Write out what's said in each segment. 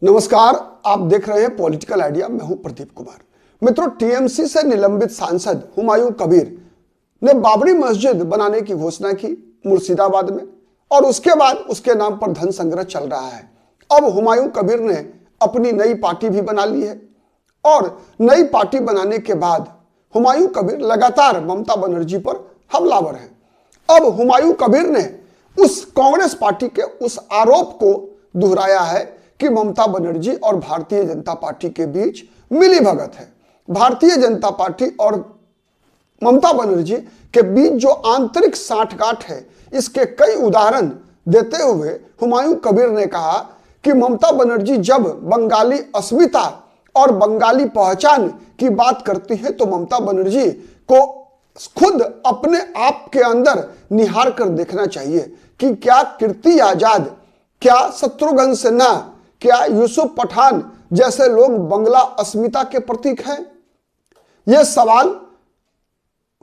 नमस्कार, आप देख रहे हैं पॉलिटिकल आइडिया। मैं हूं प्रदीप कुमार। मित्रों, टीएमसी से निलंबित सांसद हुमायूं कबीर ने बाबरी मस्जिद बनाने की घोषणा की मुर्शिदाबाद में, और उसके बाद उसके नाम पर धन संग्रह चल रहा है। अब हुमायूं कबीर ने अपनी नई पार्टी भी बना ली है, और नई पार्टी बनाने के बाद हुमायूं कबीर लगातार ममता बनर्जी पर हमलावर है। अब हुमायूं कबीर ने उस कांग्रेस पार्टी के उस आरोप को दोहराया है कि ममता बनर्जी और भारतीय जनता पार्टी के बीच मिलीभगत है। भारतीय जनता पार्टी और ममता बनर्जी के बीच जो आंतरिक साठगांठ है, इसके कई उदाहरण देते हुए हुमायूं कबीर ने कहा कि ममता बनर्जी जब बंगाली अस्मिता और बंगाली पहचान की बात करती है तो ममता बनर्जी को खुद अपने आप के अंदर निहार कर देखना चाहिए कि क्या कीर्ति आजाद, क्या शत्रुघ्न सिन्हा, क्या यूसुफ पठान जैसे लोग बंगला अस्मिता के प्रतीक हैं। यह सवाल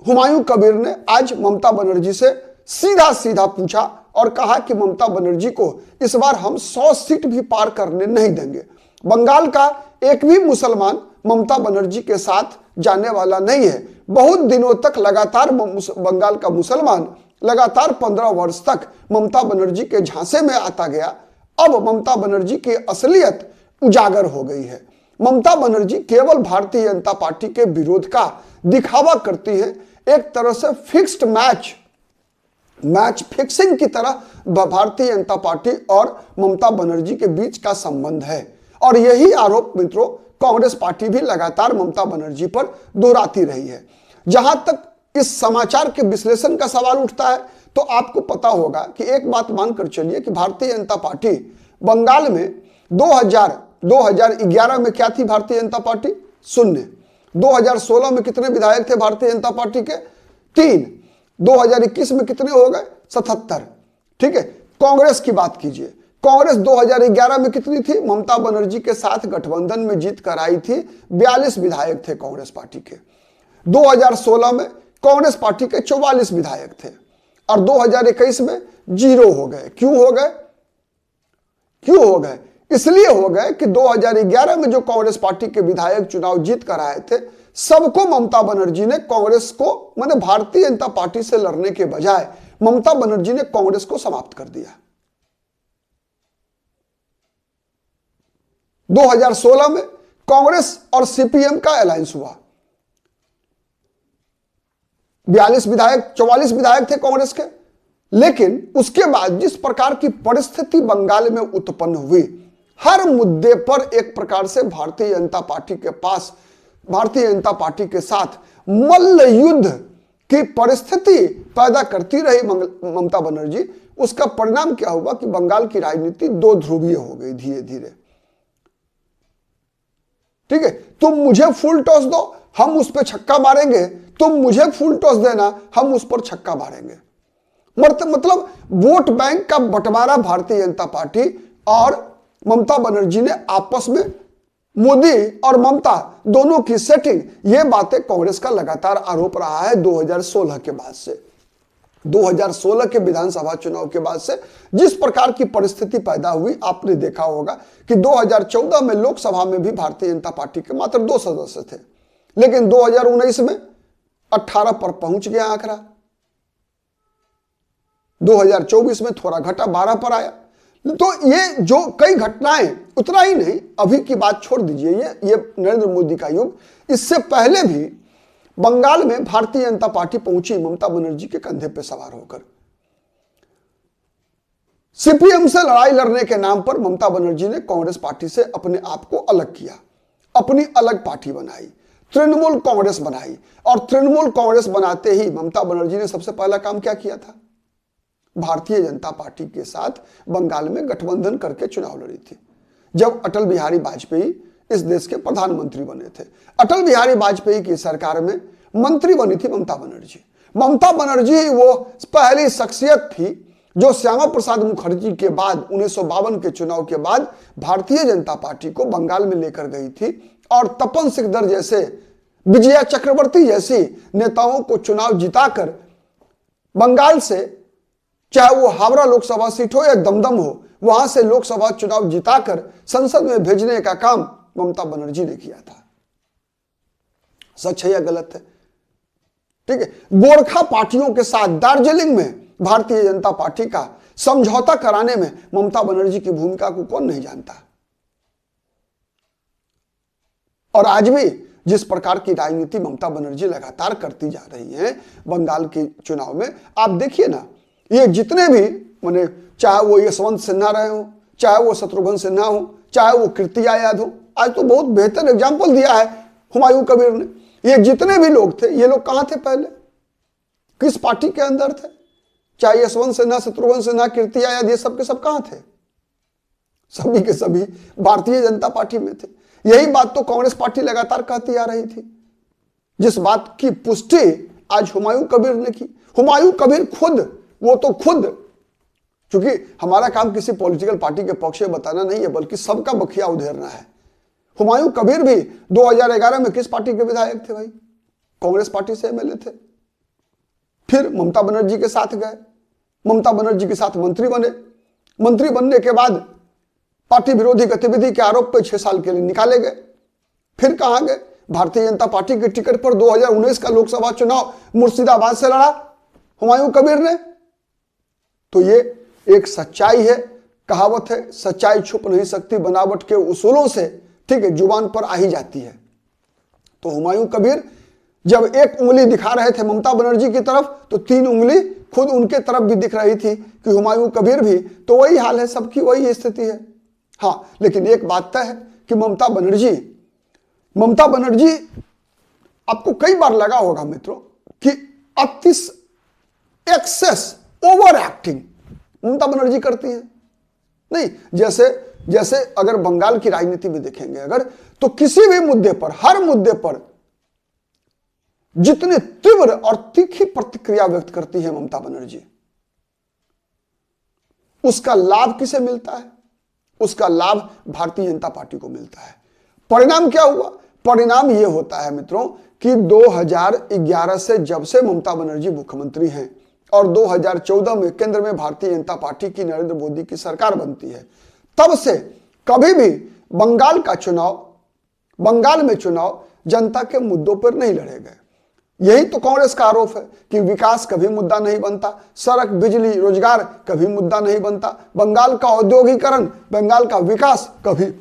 हुमायूं कबीर ने आज ममता बनर्जी से सीधा सीधा पूछा और कहा कि ममता बनर्जी को इस बार हम 100 सीट भी पार करने नहीं देंगे। बंगाल का एक भी मुसलमान ममता बनर्जी के साथ जाने वाला नहीं है। बहुत दिनों तक लगातार बंगाल का मुसलमान लगातार 15 वर्ष तक ममता बनर्जी के झांसे में आता गया। अब ममता बनर्जी की असलियत उजागर हो गई है। ममता बनर्जी केवल भारतीय जनता पार्टी के विरोध का दिखावा करती है। एक तरह से फिक्स्ड मैच फिक्सिंग की तरह भारतीय जनता पार्टी और ममता बनर्जी के बीच का संबंध है, और यही आरोप मित्रों कांग्रेस पार्टी भी लगातार ममता बनर्जी पर दोहराती रही है। जहां तक इस समाचार के विश्लेषण का सवाल उठता है तो आपको पता होगा कि एक बात मानकर चलिए कि भारतीय जनता पार्टी बंगाल में 2011 में क्या थी भारतीय जनता पार्टी? 0। 2016 में कितने विधायक थे भारतीय जनता पार्टी के? 3। 2021 में कितने हो गए? 77। ठीक है। कांग्रेस की बात कीजिए। कांग्रेस 2011 में कितनी थी? ममता बनर्जी के साथ गठबंधन में जीत कर आई थी। 42 विधायक थे कांग्रेस पार्टी के। 2016 में कांग्रेस पार्टी के 44 विधायक थे, और 2021 में 0 हो गए। क्यों हो गए? इसलिए हो गए कि 2011 में जो कांग्रेस पार्टी के विधायक चुनाव जीत कर आए थे, सबको ममता बनर्जी ने कांग्रेस को, माने भारतीय जनता पार्टी से लड़ने के बजाय ममता बनर्जी ने कांग्रेस को समाप्त कर दिया। 2016 में कांग्रेस और सीपीएम का अलायंस हुआ। 42 विधायक, 44 विधायक थे कांग्रेस के। लेकिन उसके बाद जिस प्रकार की परिस्थिति बंगाल में उत्पन्न हुई, हर मुद्दे पर एक प्रकार से भारतीय जनता पार्टी के साथ मल्ल युद्ध की परिस्थिति पैदा करती रही ममता बनर्जी। उसका परिणाम क्या हुआ कि बंगाल की राजनीति दो ध्रुवीय हो गई धीरे धीरे। ठीक है, तुम मुझे फुल टॉस दो, हम उस पर छक्का मारेंगे, तुम मुझे फुल टॉस देना, हम उस पर छक्का मारेंगे। मतलब वोट बैंक का बंटवारा भारतीय जनता पार्टी और ममता बनर्जी ने आपस में, मोदी और ममता दोनों की सेटिंग, ये बातें कांग्रेस का लगातार आरोप रहा है 2016 के बाद से। 2016 के विधानसभा चुनाव के बाद से जिस प्रकार की परिस्थिति पैदा हुई, आपने देखा होगा कि 2014 में लोकसभा में भी भारतीय जनता पार्टी के मात्र 2 सदस्य थे, लेकिन 2019 में 18 पर पहुंच गया आंकड़ा। 2024 में थोड़ा घटा, 12 पर आया। तो ये जो कई घटनाएं, उतना ही नहीं, अभी की बात छोड़ दीजिए, ये नरेंद्र मोदी का युग, इससे पहले भी बंगाल में भारतीय जनता पार्टी पहुंची ममता बनर्जी के कंधे पर सवार होकर। सीपीएम से लड़ाई लड़ने के नाम पर ममता बनर्जी ने कांग्रेस पार्टी से अपने आप को अलग किया, अपनी अलग पार्टी बनाई, तृणमूल कांग्रेस बनाई। और तृणमूल कांग्रेस बनाते ही ममता बनर्जी ने सबसे पहला काम क्या किया था? भारतीय जनता पार्टी के साथ बंगाल में गठबंधन करके चुनाव लड़ी थी। जब अटल बिहारी वाजपेयी इस देश के प्रधानमंत्री बने थे, अटल बिहारी वाजपेयी की सरकार में मंत्री बनी थी ममता बनर्जी। ममता बनर्जी ही वो पहली शख्सियत थी जो श्यामा प्रसाद मुखर्जी के बाद 1952 के चुनाव के बाद भारतीय जनता पार्टी को बंगाल में लेकर गई थी, और तपन सिकदर जैसे, विजया चक्रवर्ती जैसी नेताओं को चुनाव जिताकर बंगाल से, चाहे वो हावड़ा लोकसभा सीट हो या दमदम हो, वहां से लोकसभा चुनाव जिताकर संसद में भेजने का काम ममता बनर्जी ने किया था। सच है या गलत है? ठीक है, गोरखा पार्टियों के साथ दार्जिलिंग में भारतीय जनता पार्टी का समझौता कराने में ममता बनर्जी की भूमिका को कौन नहीं जानता। और आज भी जिस प्रकार की राजनीति ममता बनर्जी लगातार करती जा रही है बंगाल के चुनाव में, आप देखिए ना, ये जितने भी माने, चाहे वो यशवंत सिन्हा रहे हो, चाहे वो शत्रुघ्न सिन्हा हो, चाहे वो कीर्ति आजाद हो, आज तो बहुत बेहतर एग्जाम्पल दिया है हुमायूं कबीर ने। ये जितने भी लोग थे, ये लोग कहां थे पहले, किस पार्टी के अंदर थे? चाहे यशवंत सिन्हा, शत्रुघ्न सिन्हा, कीर्ति आजाद, ये सब के सब कहां थे? सभी के सभी भारतीय जनता पार्टी में थे। यही बात तो कांग्रेस पार्टी लगातार कहती आ रही थी, जिस बात की पुष्टि आज हुमायूं कबीर ने की। हुमायूं कबीर खुद, वो तो खुद, क्योंकि हमारा काम किसी पॉलिटिकल पार्टी के पक्ष में बताना नहीं है, बल्कि सबका बखिया उधेरना है। हुमायूं कबीर भी 2011 में किस पार्टी के विधायक थे भाई? कांग्रेस पार्टी से एमएलए थे। फिर ममता बनर्जी के साथ गए, ममता बनर्जी के साथ मंत्री बने। मंत्री बनने के बाद पार्टी विरोधी गतिविधि के आरोप पर 6 साल के लिए निकाले गए। फिर कहां गए? भारतीय जनता पार्टी के टिकट पर 2019 का लोकसभा चुनाव मुर्शिदाबाद से लड़ा हुमायूं कबीर ने। तो ये एक सच्चाई है, कहावत है, सच्चाई छुप नहीं सकती बनावट के उसूलों से, ठीक है, जुबान पर आ ही जाती है। तो हुमायूं कबीर जब एक उंगली दिखा रहे थे ममता बनर्जी की तरफ, तो 3 उंगली खुद उनके तरफ भी दिख रही थी कि हुमायूं कबीर भी, तो वही हाल है, सबकी वही स्थिति है। हाँ, लेकिन एक बात तय है कि ममता बनर्जी आपको कई बार लगा होगा मित्रों कि access, over acting Mamata Banerjee करती है। नहीं, जैसे अगर बंगाल की राजनीति में देखेंगे अगर, तो किसी भी मुद्दे पर, हर मुद्दे पर जितने तीव्र और तीखी प्रतिक्रिया व्यक्त करती है ममता बनर्जी, उसका लाभ किसे मिलता है? उसका लाभ भारतीय जनता पार्टी को मिलता है। परिणाम क्या हुआ? परिणाम यह होता है मित्रों कि 2011 से जब से ममता बनर्जी मुख्यमंत्री हैं और 2014 में केंद्र में भारतीय जनता पार्टी की, नरेंद्र मोदी की सरकार बनती है, तब से कभी भी बंगाल में चुनाव जनता के मुद्दों पर नहीं लड़े गए। यही तो कांग्रेस का आरोप है कि विकास कभी मुद्दा नहीं बनता, सड़क, बिजली, रोजगार कभी मुद्दा नहीं बनता, बंगाल का औद्योगिकरण, बंगाल का विकास कभी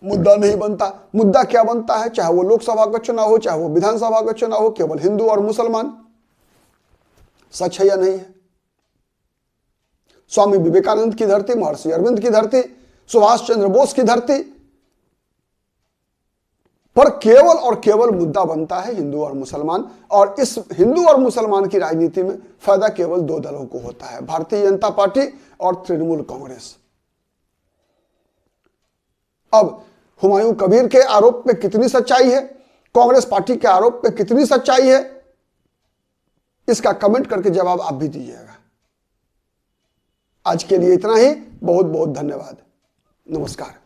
मुद्दा नहीं बनता। मुद्दा क्या बनता है? चाहे वो लोकसभा का चुनाव हो, चाहे वो विधानसभा का चुनाव हो, केवल हिंदू और मुसलमान। सच है या नहीं है? स्वामी विवेकानंद की धरती, महर्षि अरविंद की धरती, सुभाष चंद्र बोस की धरती पर केवल और केवल मुद्दा बनता है हिंदू और मुसलमान। और इस हिंदू और मुसलमान की राजनीति में फायदा केवल 2 दलों को होता है, भारतीय जनता पार्टी और तृणमूल कांग्रेस। अब हुमायूं कबीर के आरोप पे कितनी सच्चाई है, कांग्रेस पार्टी के आरोप पे कितनी सच्चाई है, इसका कमेंट करके जवाब आप भी दीजिएगा। आज के लिए इतना ही। बहुत बहुत धन्यवाद। नमस्कार।